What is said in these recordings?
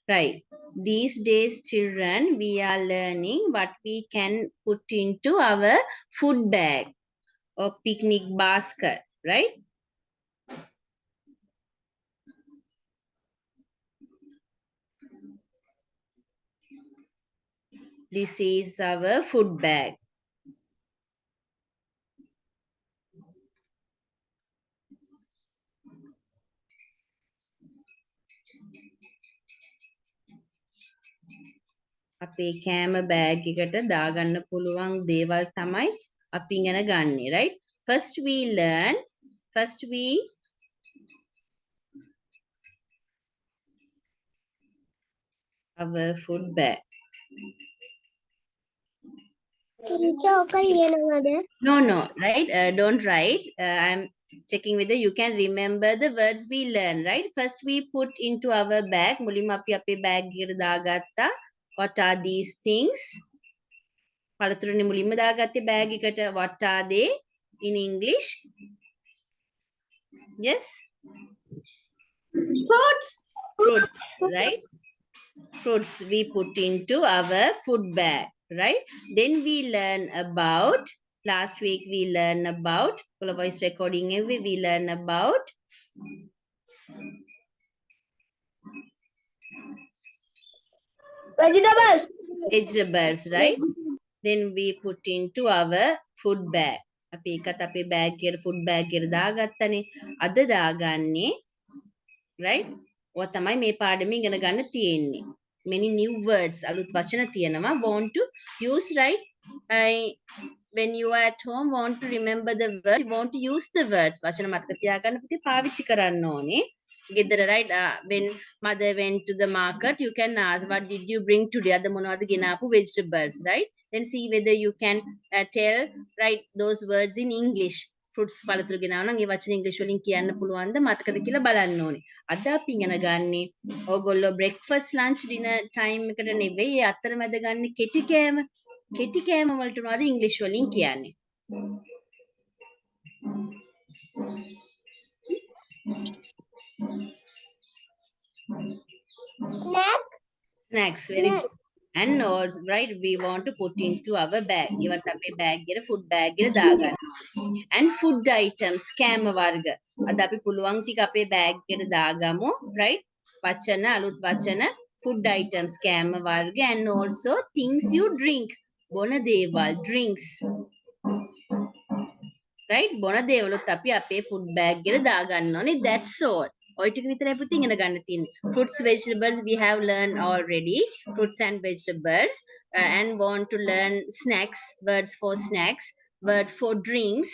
Right. These days, children, we are learning what we can put into our food bag or picnic basket, right? This is our food bag. අපේ කෑම bag එකට දාගන්න පුළුවන් දේවල් තමයි අපි ඉගෙන ගන්නෙ, right? First we our food bag. No, right? Don't write. I'm checking whether you can remember the words we learn, right? First we put into our bag. මුලින්ම අපි අපේ bag එකට දාගත්තා. What are these things? පළතුරුනේ මුලින්ම දාගත්තේ bag එකට. What are they in English? Yes? Fruits, right? Fruits we put into our food bag, right? Then we learn about, last week we learn about, full voice recording we learn about vegetables, right? Then we put into our food bag. අපි එකත් අපේ bag එකට food bag එකට දාගත්තනේ. අද දාගන්නේ, right? ඔය තමයි මේ පාඩමේ ඉගෙන ගන්න තියෙන්නේ. Many new words, අලුත් වචන තියෙනවා. Want to use, right? When you are at home, want to remember the words, you want to use the words. වචන මතක තියාගන්න පුතේ පාවිච්චි කරන්න ඕනේ. ගෙදර, right? When mother went to the market, you can ask, what did you bring today? අද මොනවද ගෙනාපු vegetables, right? Then see whether you can tell, right, those words in English. Fruits පළතුරු ගෙනාවා නම් ඒ වචන ඉංග්‍රීසි වලින් කියන්න පුළුවන්ද මතකද කියලා බලන්න ඕනේ. අද අපි ඉගෙන ගන්නේ ඕගොල්ලෝ breakfast lunch dinner time එකට නෙවෙයි අතරමැද ගන්න කෙටි කෑම. කෙටි කෑම වලට මොනවද ඉංග්‍රීසි වලින් කියන්නේ? Snacks, very good. And also, right, we want to put into our bag. ඉවත් අපේ bag එකට food bag එකට දාගන්න. And food items, කෑම වර්ග. අද අපි පුළුවන් ටික අපේ bag එකට දාගමු, right? වචන, අලුත් වචන, food items, කෑම වර්ග, and also things you drink. බොන දේවල්, drinks. Right? බොන දේවලුත් අපි අපේ food bag එකට දාගන්න ඕනේ. That's all. ඔය ටික විතරයි පුතේ ඉගෙන ගන්න තියෙන්නේ. Fruits, vegetables we have learned already. Fruits and vegetables. And want to learn snacks, words for snacks, word for drinks.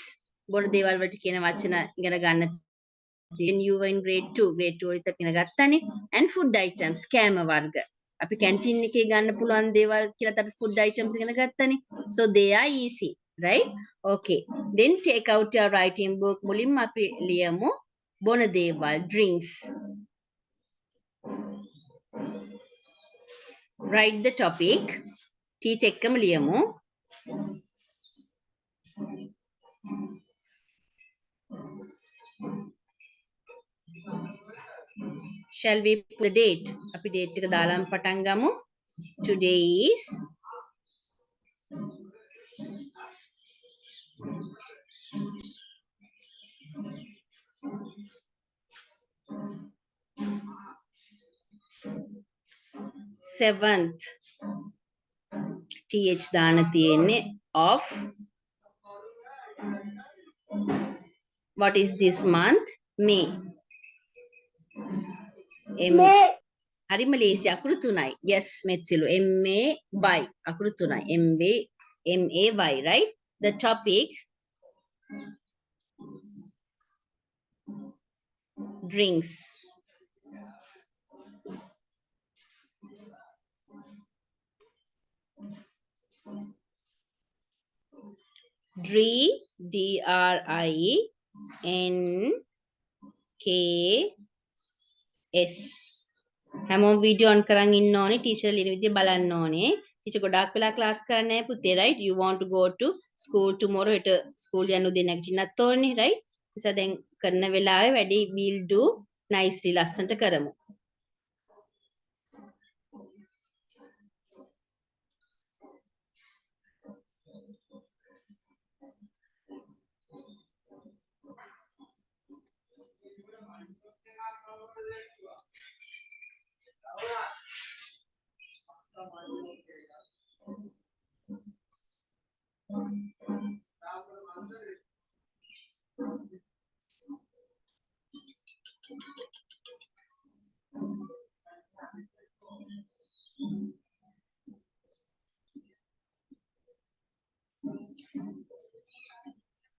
බොන දේවල් වලට කියන වචන ඉගෙන ගන්න. Then you were in grade 2. Grade 2 වලට අපි ඉගෙන ගත්තානේ. And food items, කෑම වර්ග. අපි canteen එකේ ගන්න පුළුවන් දේවල් කියලා අපි food items ඉගෙන ගත්තානේ. So they are easy, right? Okay. Then take out your writing book. මුලින්ම අපි ලියමු බොන දේවල්, drinks. Write the topic. Teach එක්කම ලියමු. Shall we put the date? අපි date එක දාලාම පටන් ගමු. Today is seventh. TH දාන තියෙන්නේ of. What is this month? May. හරිම ලේසි අකුරු තුනයි. Yes, මෙත්සිලු. MA by අකුරු තුනයි. MA by, right? The topic drinks. DRINKS. හැමෝම වීඩියෝ on කරන් ඉන්න ඕනේ. ටීචර් ලියන විදිය බලන්න ඕනේ. ටීචර් ගොඩාක් වෙලා ක්ලාස් කරන්නේ නැහැ පුතේ, right? You want to go to school tomorrow. හෙට ස්කූල් යන්න උදේ නැගිටින්නත් ඕනේ, right? නිසා දැන් කරන වෙලාවේ වැඩි we'll do nicely ලස්සනට කරමු.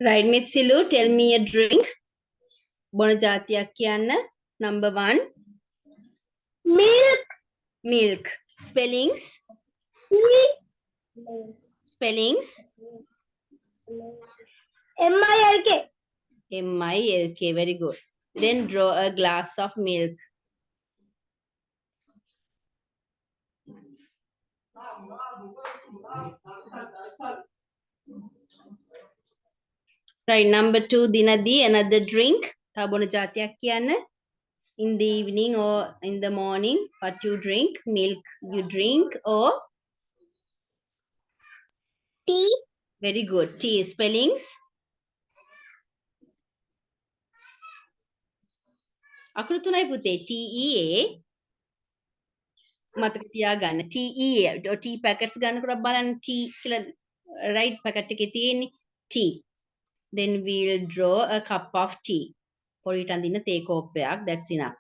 Right, Mitsilu, tell me a drink. Bona jatiyak kiyanna. Number 1. Milk. Milk. Spellings. Spellings. MILK. MILK. Very good. Then draw a glass of milk. Right, number 2, Dinadi, another drink. Tabona jatiyak kiyanna. In the evening or in the morning, what you drink? Milk you drink or? Tea. Very good. Tea. Spellings. අකුරු තුනයි පුතේ. TEA මතක තියාගන්න. TEA tea packets ගන්නකොට බලන්න tea කියලා right packet එකේ තියෙන්නේ tea. Then we'll draw a cup of tea. පොඩිට අඳින්න තේ කෝප්පයක්. That's enough.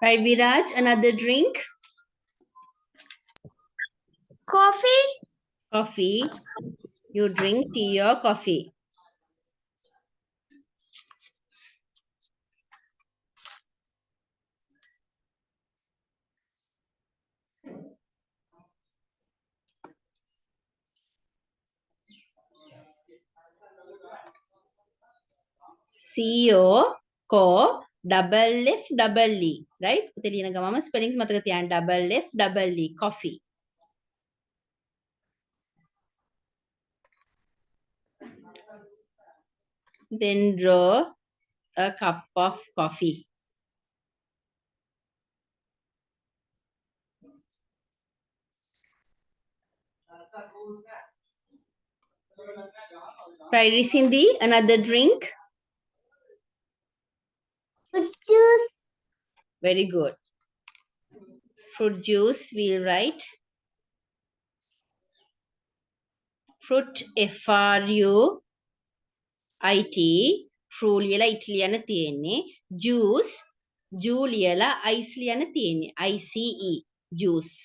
Right, Viraj, another drink. Coffee. Coffee. You drink tea or coffee. CO ko double F double E. Right? පුතේ ලියන ගමම spellings මතක තියාගන්න. Double F double E. Coffee. Then draw a cup of coffee. Right, Risindi, another drink. Fruit juice. Very good. Fruit juice, we'll write. Fruit, F-R-U-I-T. Fruit ලියලා it ලියන්න තියෙන්නේ. Juice, Ju ලියලා ice ලියන්න තියෙන්නේ. I-C-E, juice.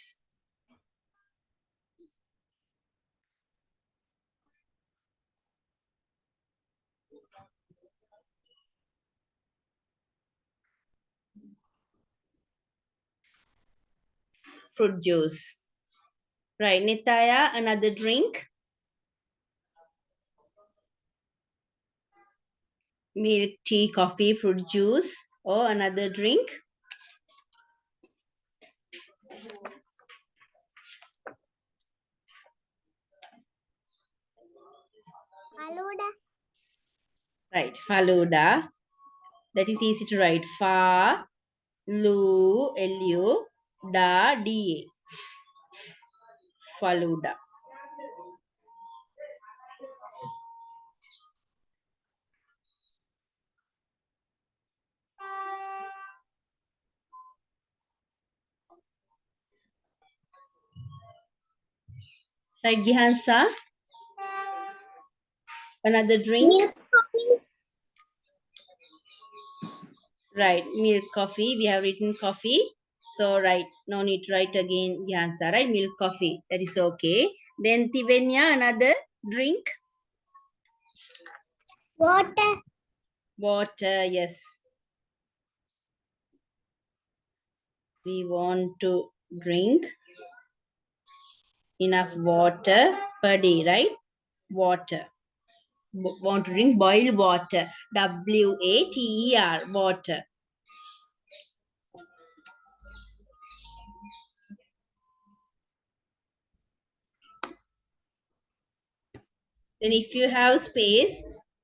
Fruit juice. Right, Nitaya, another drink. Milk, tea, coffee, fruit juice, or another drink. Faluda. Right, Faluda. That is easy to write. Fa, Lu, L-U, Da, D-A. Faluda. Right, Gihansa. Another drink. Milk coffee. Right, milk coffee. We have written coffee. So, right, no need to write again, Gihansa. Right, milk coffee. That is okay. Then Tivenya, another drink. Water. Water, yes. We want to drink enough water per day, right? Water. Want to drink boiled water. W-A-T-E-R, water. Then if you have space,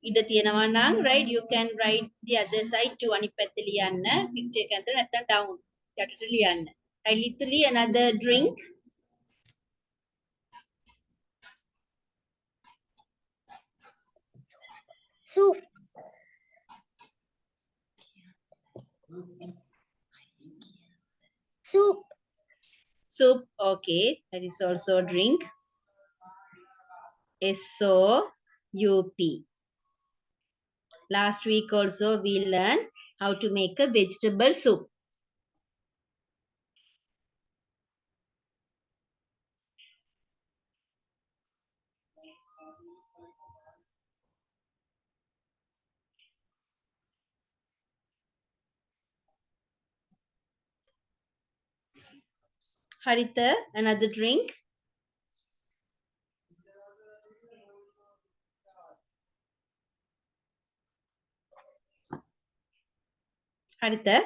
ඉඩ තියෙනවා නම්, right, you can write the other side to අනිත් පැත්ත ලියන්න. Picture එක අතර නැත්නම් down යටට ලියන්න. Right, literally another drink. Soup. Soup. Soup, okay, that is also a drink. S-O-U-P. Last week also we learned how to make a vegetable soup. Haritha, another drink. Haritha,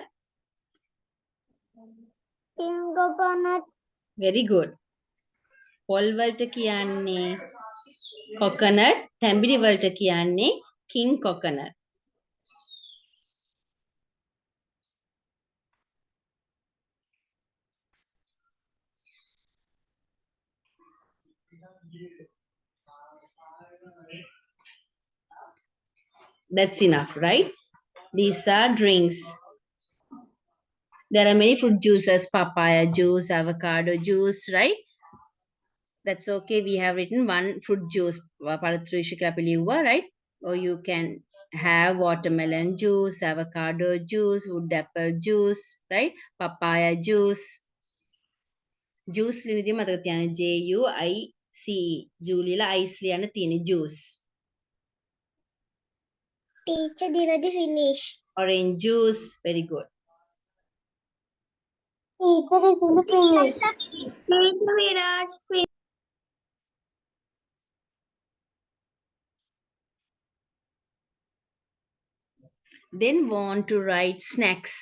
King coconut. very good. පොල් වලට කියන්නේ coconut, තැඹිලි වලට කියන්නේ king coconut. That's enough, right? These are drinks. There are many fruit juices, papaya juice, avocado juice, right? That's okay. We have written one fruit juice, right? Or you can have watermelon juice, avocado juice, wood apple juice, right? Papaya juice. Juice ලියනදී මතක තියාගන්න J U I C E. ජූලියලා ice ලියන්න තියෙන juice. Teacher dinadi finish. Orange juice, very good. Teacher is in the finish. Teacher Viraj finish. Then want to write snacks.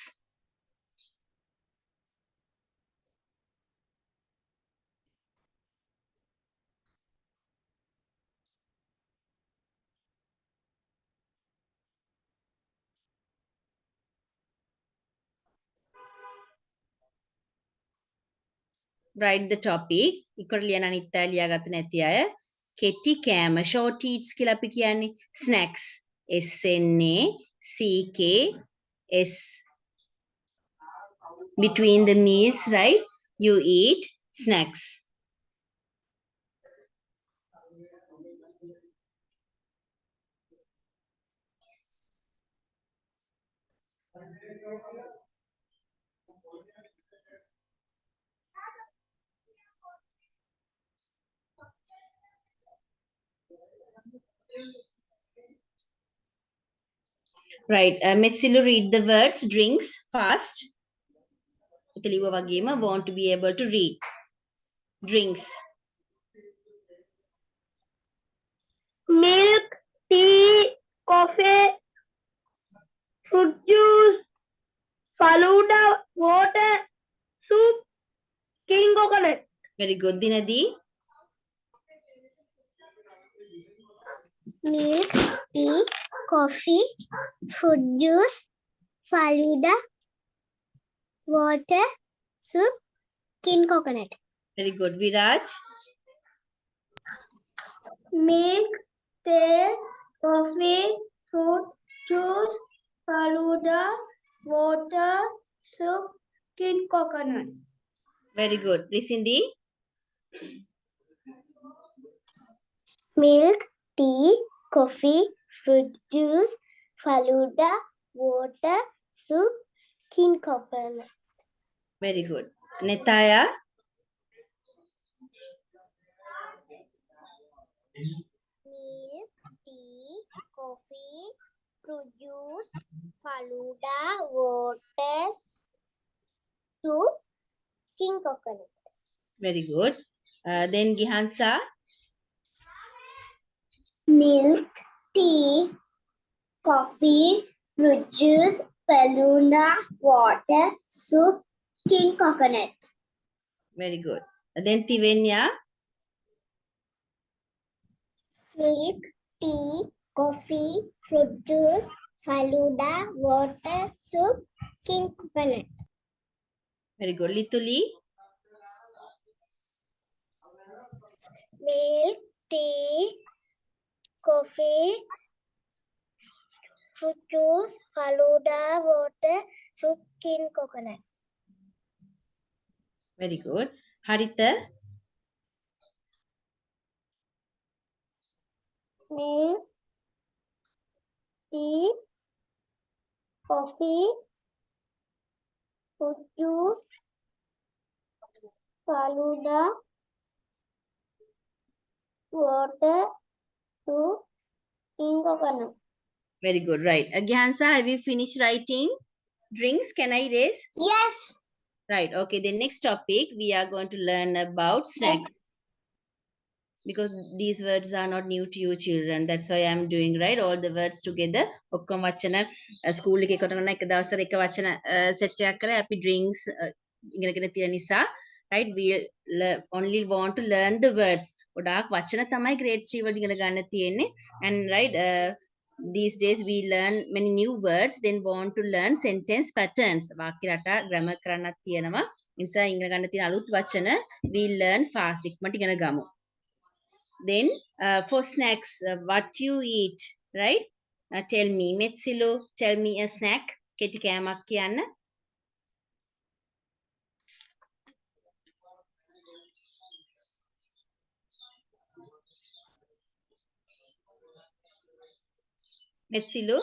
Write the topic. ඉක්කොට ලියන අනිත් අය ලියාගත්ත නැති අය කෙටි කෑම short eats කියලා අපි කියන්නේ snacks. S N A C K S. Between the meals, right? You eat snacks. Right. Metsilu, read the words drinks fast. ඉතලිව වගේම want to be able to read. Drinks. Milk, tea, coffee, fruit juice, Faluda, water, soup, king coconut. Very good. Dinadi. Milk, tea, coffee, fruit juice, Faluda, water, soup, king coconut. Very good. Viraj. Milk, tea, coffee, fruit juice, Faluda, water, soup, king coconut. Very good. Risindi. Milk, tea, coffee, fruit juice, Faluda, water, soup, king coconut. Very good. Netaya. Milk, tea, coffee, fruit juice, Faluda, water, soup, king coconut. Very good. Then Gihansa. Milk, tea, coffee, fruit juice, Faluda, water, soup, king coconut. Very good. Then Tivenya. Milk, tea, coffee, fruit juice, Faluda, water, soup, king coconut. Very good. Lituli. Milk, tea, coffee, fruit juice, Faluda, water, soup, king coconut. Very good. Haritha. Milk, tea, coffee, fruit juice, Faluda, water, soup, king coconut. Very good. Right. Gihansa, have you finished writing drinks? Can I erase? Yes. Right. Okay. The next topic we are going to learn about snacks because these words are not new to you children. That's why I'm doing right all the words together. ඔක්කොම වචන school එකේ කොට කරන එක දවසට එක වචන set එකක් කරලා අපි drinks ඉගෙනගෙන තියෙන නිසා right we only want to learn the words. ගොඩාක් වචන තමයි grade 3 වලදී ඉගෙන ගන්න තියෙන්නේ and right these days we learn many new words then want to learn sentence patterns වාක්‍ය රටා grammar කරන්නත් තියෙනවා. ඒ නිසා ඉගෙන ගන්න තියෙන අලුත් වචන we learn fast ඉක්මනට ඉගෙන ගමු. Then for snacks, what you eat, right? Tell me, Metsilu, tell me a snack. Keti kayamak kiyanna. Metsilu.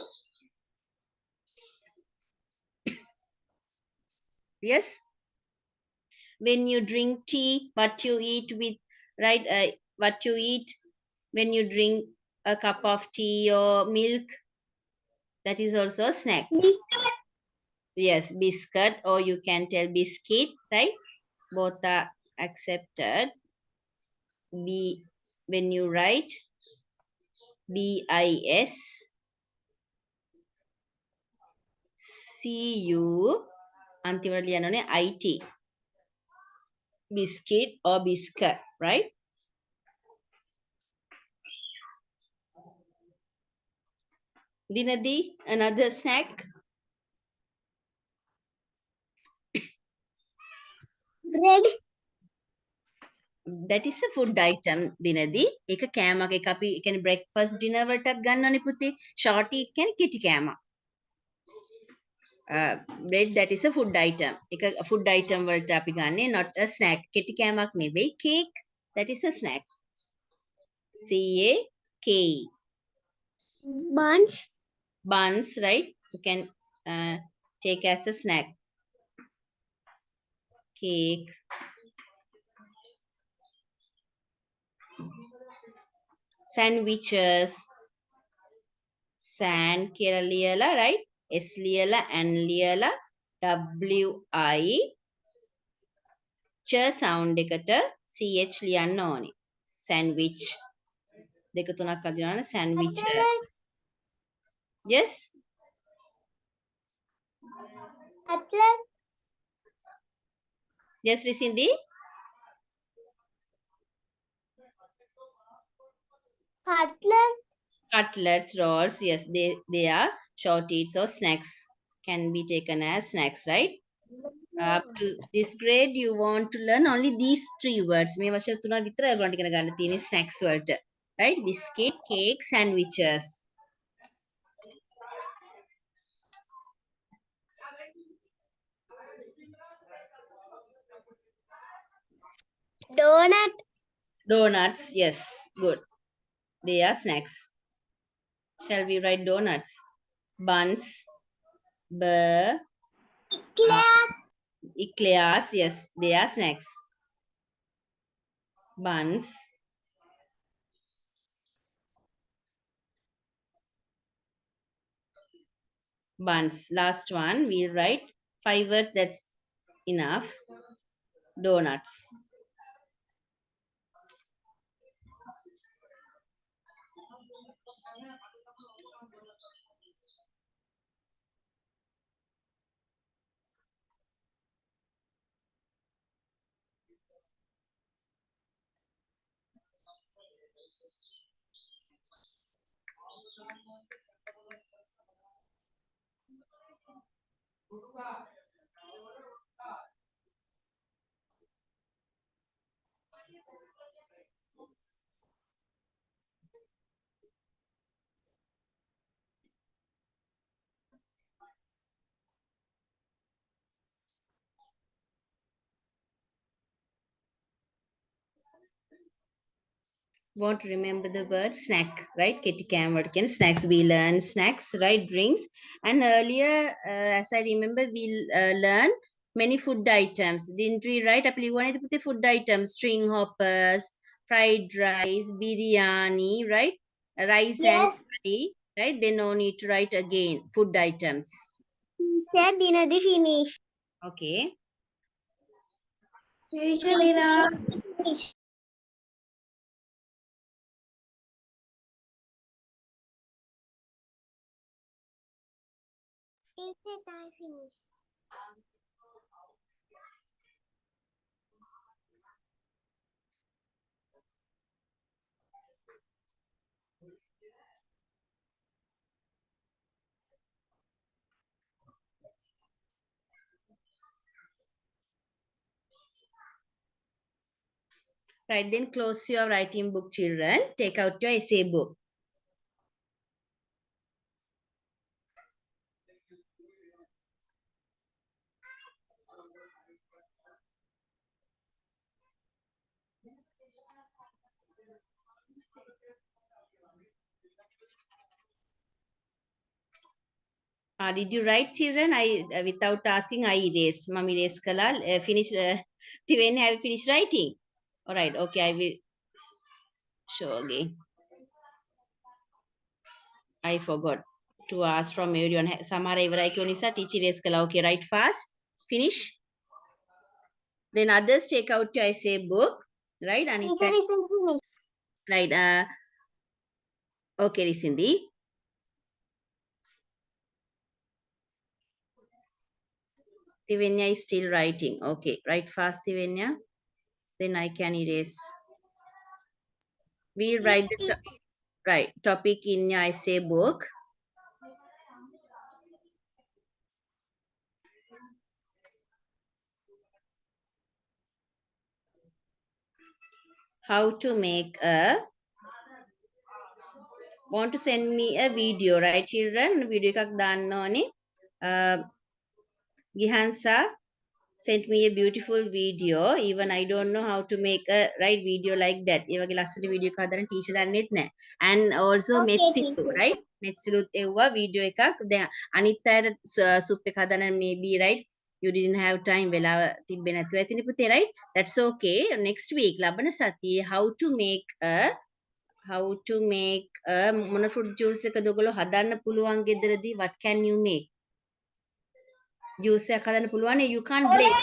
Yes. When you drink tea, what you eat with, right? What you eat when you drink a cup of tea or milk. That is also a snack. Yes, biscuit, or you can tell biscuit, right? Both are accepted. When you write BIS CU අන්තිමට ලියන්නේ IT biscuit or biscuit, right? Dinadi, another snack. Bread. That is a food item, Dinadi. එක කෑමක් එක අපි කියන්නේ breakfast dinner වලටත් ගන්නවනේ පුතේ. Short eat කියන්නේ කෙටි කෑම. Bread that is a food item. එක food item වලට අපි ගන්නේ not a snack. කෙටි කෑමක් නෙවෙයි. Cake that is a snack. CAK. Buns. Buns, right? You can take as a snack. Cake. Sandwiches. Sand කියලා ලියලා, right? S ලියලා, N ලියලා, WI ch sound එකට CH ලියන්න ඕනේ. Sandwich. දෙක තුනක් අදිනවනේ sandwiches. Yes? Cutlet. Yes, Risindi? Cutlet. Cutlets, rolls, yes, they are short eats or snacks. Can be taken as snacks, right? Up to this grade, you want to learn only these three words. මේ වචන තුන විතරයි ඔයගොල්ලන්ට ඉගෙන ගන්න තියෙන්නේ snacks වලට. Right? Biscuit, cake, sandwiches. Donut. Donuts, yes, good. They are snacks. Shall we write donuts? Buns, eclairs, yes, they are snacks. Buns, buns. Last one, we'll write 5 words, that's enough. Donuts. Want to remember the word snack, right? Kitty cam word can snacks. We learn snacks, right? Drinks. And earlier, as I remember, we learned many food items. Didn't we, right? Apply one of the food items, string hoppers, fried rice, biryani, right? Rice and curry, right? Then no need to write again. Food items. Said Dinadi finish. Okay. Teacher Lina. Teacher, I finished. Right, then close your writing book, children. Take out your essay book. Did you write, children? I without asking, I erased. Mummy erased kala. Finish. Tiwen, have you finished writing? All right. Okay, I will show again. I forgot to ask from everyone. Samara ivarai kiyo nisa teacher erase kala. Okay, write fast. Finish. Then others take out your essay book. Right, Anita. Right. Okay, Risindi. Tivenya is still writing. Okay, write fast, Tivenya. Then I can erase. We'll write the right topic in your essay book. How to make a, want to send me a video, right, children? Video එකක් දාන්න ඕනේ. Gihansa sent me a beautiful video. Even I don't know how to make a right video like that. ඒ වගේ ලස්සන video එකක් හදන්න teacher දන්නෙත් නැහැ. And also Okay, Metsilu, teacher. right? Metsiluත් එව්වා වීඩියෝ එකක්. දැන් අනිත් අයට සුප් එක හදන්න maybe right you didn't have time වෙලාව තිබ්බේ නැතුව ඇතිනේ පුතේ, right? That's okay. Next week ලබන සතියේ how to make a මොන fruit juice එකද ඔයගොල්ලෝ හදන්න පුළුවන් ගෙදරදී? What can you make? Juice එකක් හදන්න පුළුවන්. You can't blend.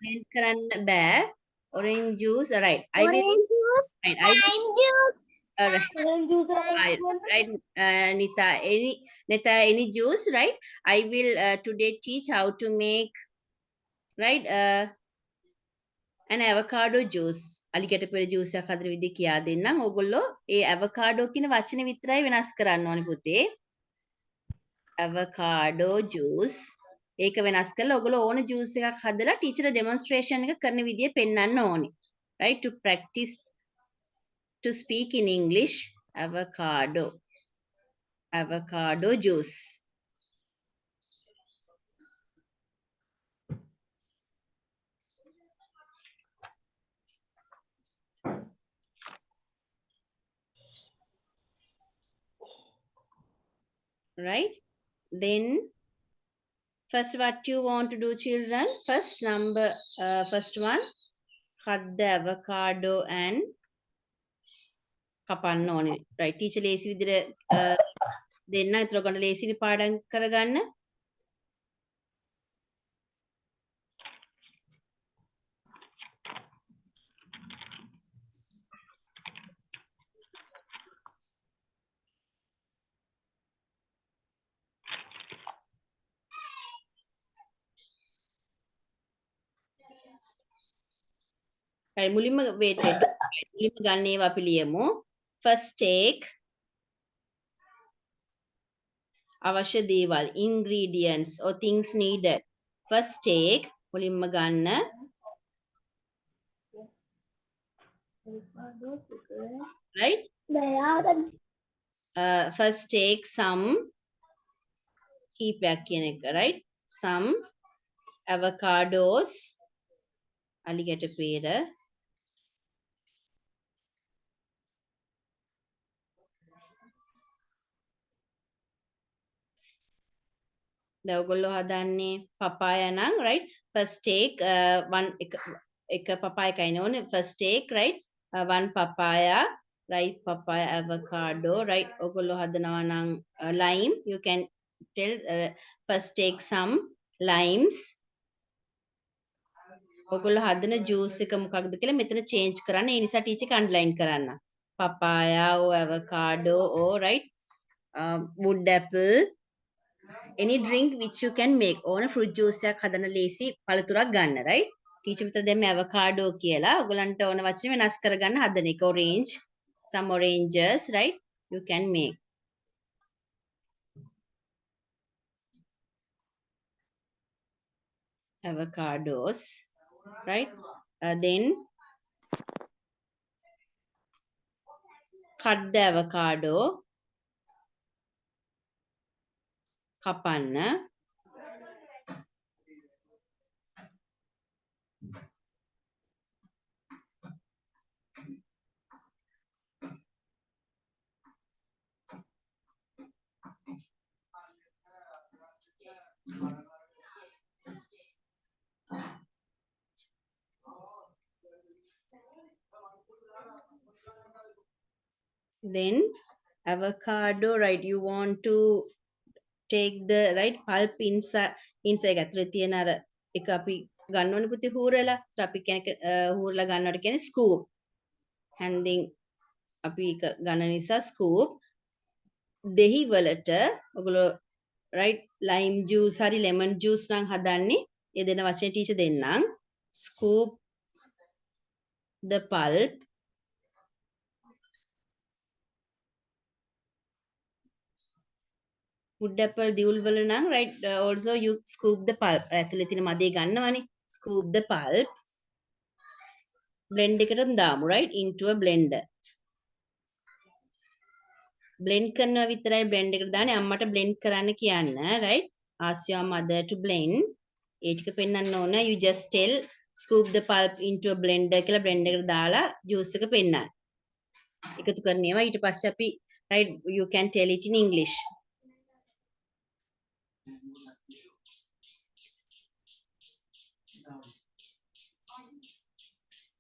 Blend කරන්න බෑ. Orange juice, right? I will. Orange juice. Right, I will. Lime juice. Right, Orange juice. right. Nita, any juice, right? I will today teach how to make, right? An avocado juice. අලිකට පෙර juice එකක් හදන විදිහ කියා දෙන්නම්. ඕගොල්ලෝ ඒ avocado කියන වචනේ විතරයි වෙනස් කරන්න ඕනේ පුතේ. avocado juice. ඒක වෙනස් කරලා ඔයගොල්ලෝ ඕන juice එකක් හදලා ටීචර්ට demonstration එක කරන විදිය පෙන්වන්න ඕනේ. Right, to practice to speak in English. Avocado juice. Right, then first what you want to do, children? First one, cut the avocado and කපන්න ඕනේ. Right, teacher ලේසි විදිහට දෙන්න. ඒතර ඔයගොල්ලෝ ලේසියි පාඩම් කරගන්න. Right, මුලින්ම wait. මුලින්ම ගන්න ඒවා අපි ලියමු. First take අවශ්‍ය දේවල්, ingredients or things needed. First take මුලින්ම ගන්න. Right? First take some කීපයක් කියන එක, right? Some avocados. අලියට පෙර. දැන් ඔයගොල්ලෝ හදන්නේ papaya නම්, right? First take one එක papaya එකයි නෝනේ. First take, right? One papaya, right? Papaya, avocado, right? ඔයගොල්ලෝ හදනවා නම් lime, you can tell first take some limes. ඔයගොල්ලෝ හදන ජූස් එක මොකක්ද කියලා මෙතන චේන්ජ් කරන්න. ඒ නිසා ටීචර් අන්ඩර්ලයින් කරන්න. papaya or avocado or right wood apple any drink which you can make ඕන fruit juice එකක් හදන ලේසි පළතුරක් ගන්න right ටීචර් මෙතන දැම්මේ avocado කියලා ඔයගලන්ට ඕන වචන වෙනස් කරගන්න හදන එක orange some oranges right you can make avocados right then cut the avocado කපන්න then avocado right you want to take the right pulp inside ඇතුලේ තියෙන අර එක අපි ගන්න ඕනේ පුතේ හූරලා අපි කියන්නේ හූරලා ගන්නවට කියන්නේ scoop හැන්දින් අපි එක ගන්න නිසා scoop දෙහි වලට ඔයගොල්ලෝ right lime juice හරි lemon juice නම් හදන්නේ ඒ දෙන වචනේ ටීචර් දෙන්නම් scoop the pulp wood apple දියුල් වල නම් right also you scoop the pulp ඇතුලේ තියෙන මදේ ගන්නවනේ scoop the pulp blend එකටම දාමු right into a blender blend කරනවා විතරයි blend එකට දාන්නේ අම්මට blend කරන්න කියන්න right ask your mother to blend ඒ ටික පෙන්වන්න ඕන you just tell scoop the pulp into a blender කියලා blender එකට දාලා juice එක පෙන්නන්න එකතු කරනවා ඊට පස්සේ අපි right you can tell it in english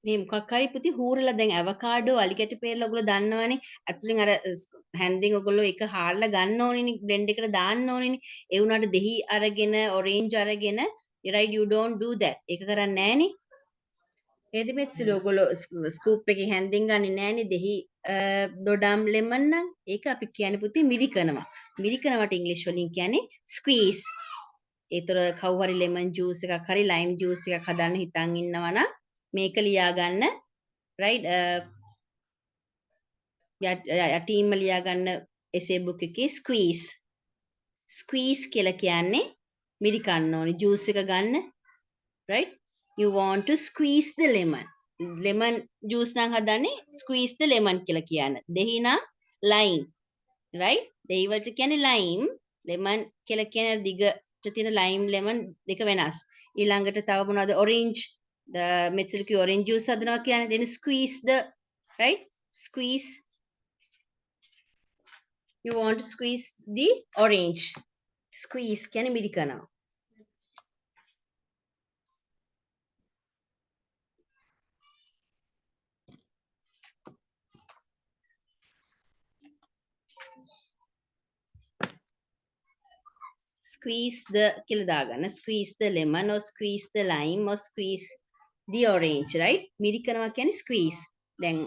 මේ මොකක් හරි පුතේ හූරලා දැන් avocado අලිකැට පෙරලා ඔයගොල්ලෝ දන්නවනේ ඇතුලෙන් අර හැන්දින් ඔයගොල්ලෝ එක හාරලා ගන්න ඕනේනේ බ්ලෙන්ඩ් එකට දාන්න ඕනේනේ ඒ වුණාට දෙහි අරගෙන orange අරගෙන right you don't do that ඒක කරන්නේ නැහනේ ඒදි මෙච්චර ඔයගොල්ලෝ ස්කූප් එකේ හැන්දින් ගන්නේ නැහනේ දෙහි දොඩම් ලෙමන් නම් ඒක අපි කියන්නේ පුතේ මිරිකනවට ඉංග්‍රීසි වලින් කියන්නේ squeeze ඒතර කවු හරි lemon juice එකක් හරි lime juice එකක් හදන්න හිතන් ඉන්නවා නම් මේක ලියා ගන්න right යටින්ම ලියා ගන්න essay book එකේ squeeze කියලා කියන්නේ මිරිකන්න ඕනේ juice එක ගන්න right you want to squeeze the lemon juice නම් හදන්නේ squeeze the lemon කියලා කියන්න දෙහි නම් lime right දෙහි වලට කියන්නේ lime lemon කියලා කියන දිගට තියෙන lime lemon දෙක වෙනස් ඊළඟට තව මොනවද orange the මෙච්චරකි orange juice හදනවා කියන්නේ then squeeze the right squeeze you want to squeeze the orange squeeze කියන්නේ මිරිකනවා squeeze the කියලා දාගන්න squeeze the lemon or squeeze the lime or squeeze the orange right මිරිකනවා කියන්නේ squeeze දැන්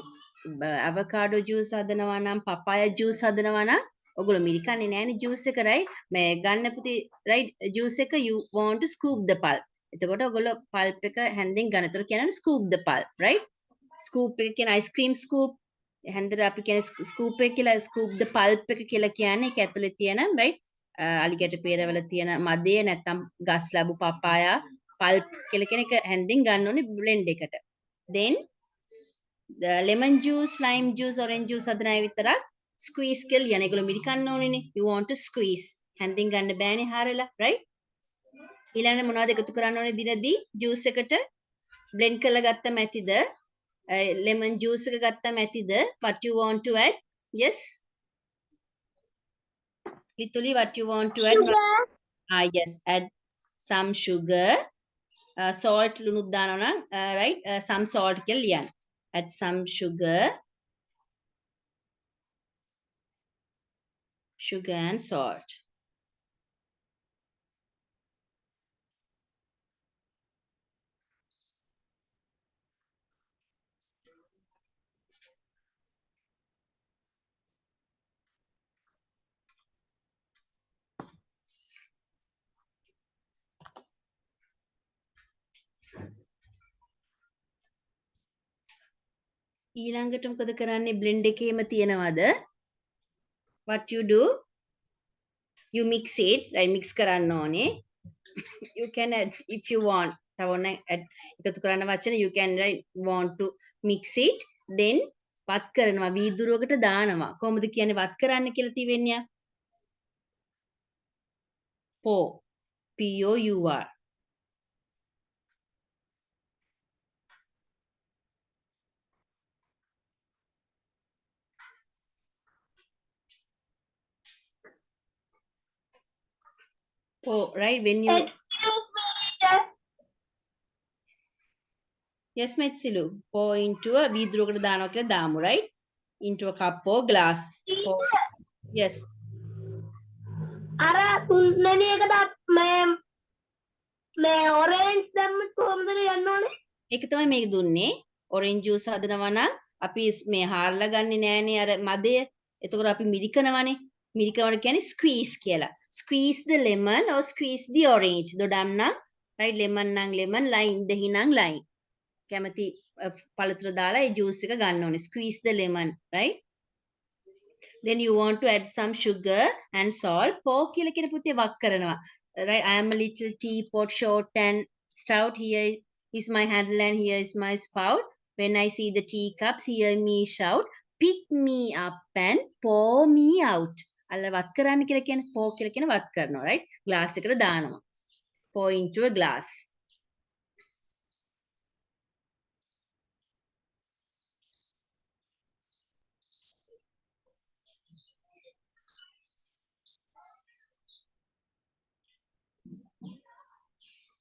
avocado juice හදනවා නම් papaya juice හදනවා නම් ඔයගොල්ලෝ මිරිකන්නේ නැහැනේ juice එක right මේ ගන්න පුතේ right juice එක you want to scoop the pulp එතකොට ඔයගොල්ලෝ pulp එක හැන්දෙන් ගන්නතර කියනවා scoop the pulp right scoop එක කියන ice cream scoop හැන්දට අපි කියන්නේ scoop එක කියලා scoop the pulp එක කියලා කියන්නේ ඒක ඇතුලේ තියෙන right අලිගැට පෙරවල තියෙන මදේ නැත්තම් ගස් ලැබු පපායා පල්ප් කියලා කියන එක හැන්දින් ගන්න ඕනේ බ්ලෙන්ඩ් එකට. then the lemon juice, lime juice, orange juice හදන අය විතරක් squeeze කියලා කියන ඒගොල්ලෝ මිරිකන්න ඕනේනේ. you want to squeeze. හැන්දින් ගන්න බෑනේ හාරලා right? ඊළඟට මොනවද එකතු කරන්න ඕනේ දිනදී juice එකට blend කරලා ගත්තම ඇතිද? lemon juice එක ගත්තම ඇතිද? what you want to add? yes Lituli, what you want to add? Sugar. Yes, add some sugar. Salt ලුණුත් දානවා නම් right some salt කියලා ලියන්න. Add some sugar and salt. ඊළඟට මොකද කරන්නේ blend එකේම තියනවද? What you do? You mix it, right? Mix කරන්න ඕනේ. You can add if you want. තව ඕන add එකතු කරන්න වචන you can right want to mix it. Then වත් කරනවා වීදුරුවකට දානවා. කොහොමද කියන්නේ වත් කරන්න කියලා තියවෙන්නේ? Pour. Pour. Pour, right? When you Excuse me, teacher. yes, Metsilu. Pour into a වීදුරුවකට දානවා කියලා දාමු, right? Into a cup or glass. Pour. Teacher. Yes. අර තුන්වෙනි එකට මේ orange දැම්මත් කොහොමද යන්න ඕනේ? ඒක තමයි මේක දුන්නේ. orange juice හදනවා නම් අපි මේ හාරලා ගන්නෙ නෑනේ අර මදය. එතකොට අපි මිරිකනවනේ. මිරිකනවා කියන්නේ squeeze කියලා. Squeeze the lemon or squeeze the orange. දොඩම් නම් right lemon නම් lemon, lime දෙහි නම් lime. කැමති පළතුර දාලා ඒ juice එක ගන්න ඕනේ. Squeeze the lemon, right? Then you want to add some sugar and salt. Pour කියලා කියන පුතේ වක් කරනවා. Right? I am a little teapot, short and stout. Here is my handle and here is my spout. When I see the teacups, hear me shout. Pick me up and pour me out. අල්ල වත් කරන්න කියලා කියන්නේ pour කියලා කියන වත් කරනවා. Right? glass එකට දානවා. Pour into a glass.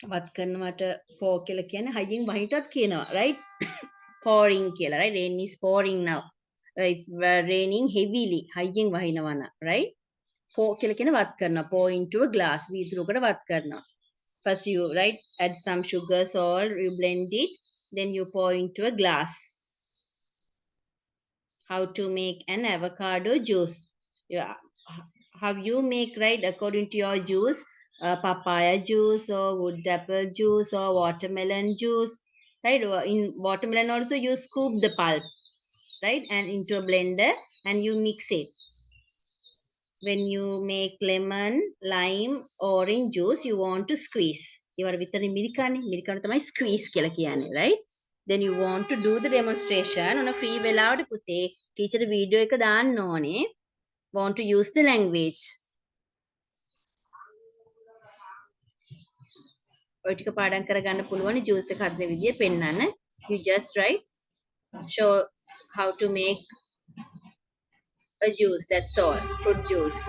වත් කරනවට pour කියලා කියන්නේ හයියෙන් වහිටත් කියනවා right pouring කියලා right rain is pouring now if raining heavily හයියෙන් වහිනවා නම් right pour කියලා කියන වත් කරනවා pour into a glass වීදුරුවකට වත් කරනවා first you right add some sugar salt you blend it then you pour into a glass how to make an avocado juice yeah how you make right according to your juice papaya juice or wood apple juice or watermelon juice right in watermelon also you scoop the pulp right and into a blender and you mix it when you make lemon lime orange juice you want to squeeze ඒවර විතරේ මිරිකන්නේ තමයි squeeze කියලා කියන්නේ right then you want to do the demonstration on a free වෙලාවට පුතේ teacher video එක දාන්න ඕනේ want to use the language ඔය ටික පාඩම් කරගන්න පුළුවන් ජූස් එක හදන විදිය පෙන්නන්න you just right show how to make a juice that's all fruit juice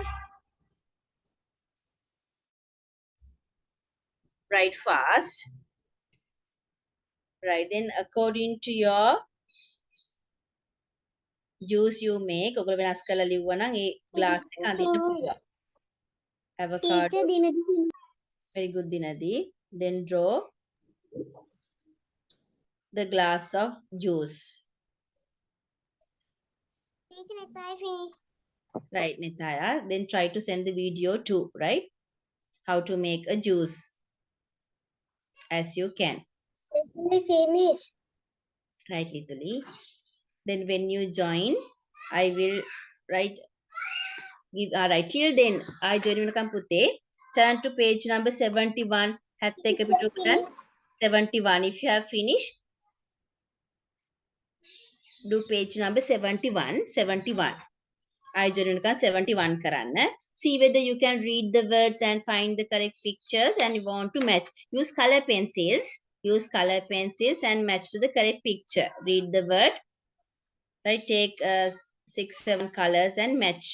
write fast right then according to your juice you make ඔයගොල්ලෝ වෙනස් කරලා ලිව්වා නම් ඒ glass එක අඳින්න පුළුවන් avocado very good dinadi then draw the glass of juice Teacher, it's I finish. right Nitaya then try to send the video too right how to make a juice as you can I finish. right Lituli then when you join I will write give right till then I join වෙනකම් පුතේ turn to page number 71 71 පිටුකට 71 if you have finished do page number 71 I join වෙනකම් 71 කරන්න see whether you can read the words and find the correct pictures and you want to match use color pencils and match to the correct picture read the word right take 6-7 colors and match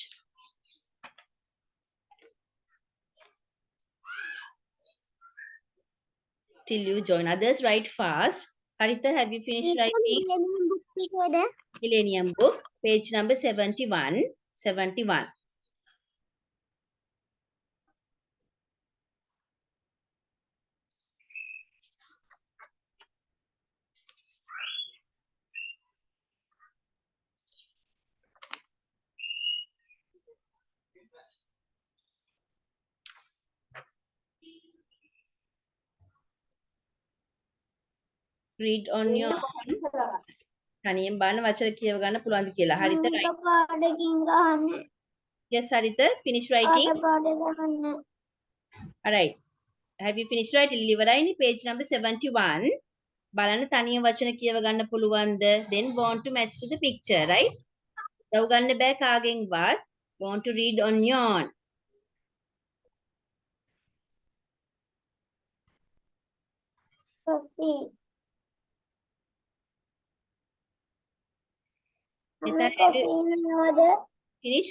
till you join others write fast Harita have you finished writing Millennium book page number 71 read on your own තනියෙන් බලන්න වචන කියව ගන්න පුළුවන්ද කියලා. හරිද? right. පාඩකින් ගහන්නේ. Yes, හරිද? Finish writing. පාඩ ගහන්න. Alright. Have you finished writing? ඉවරයිනේ page number 71. බලන්න තනියෙන් වචන කියව ගන්න පුළුවන්ද? Then want to match to the picture, right? දව ගන්න බෑ කාගෙන්වත්. Want to read on your own. Coffee. Nita, have you Coffee in order. finished?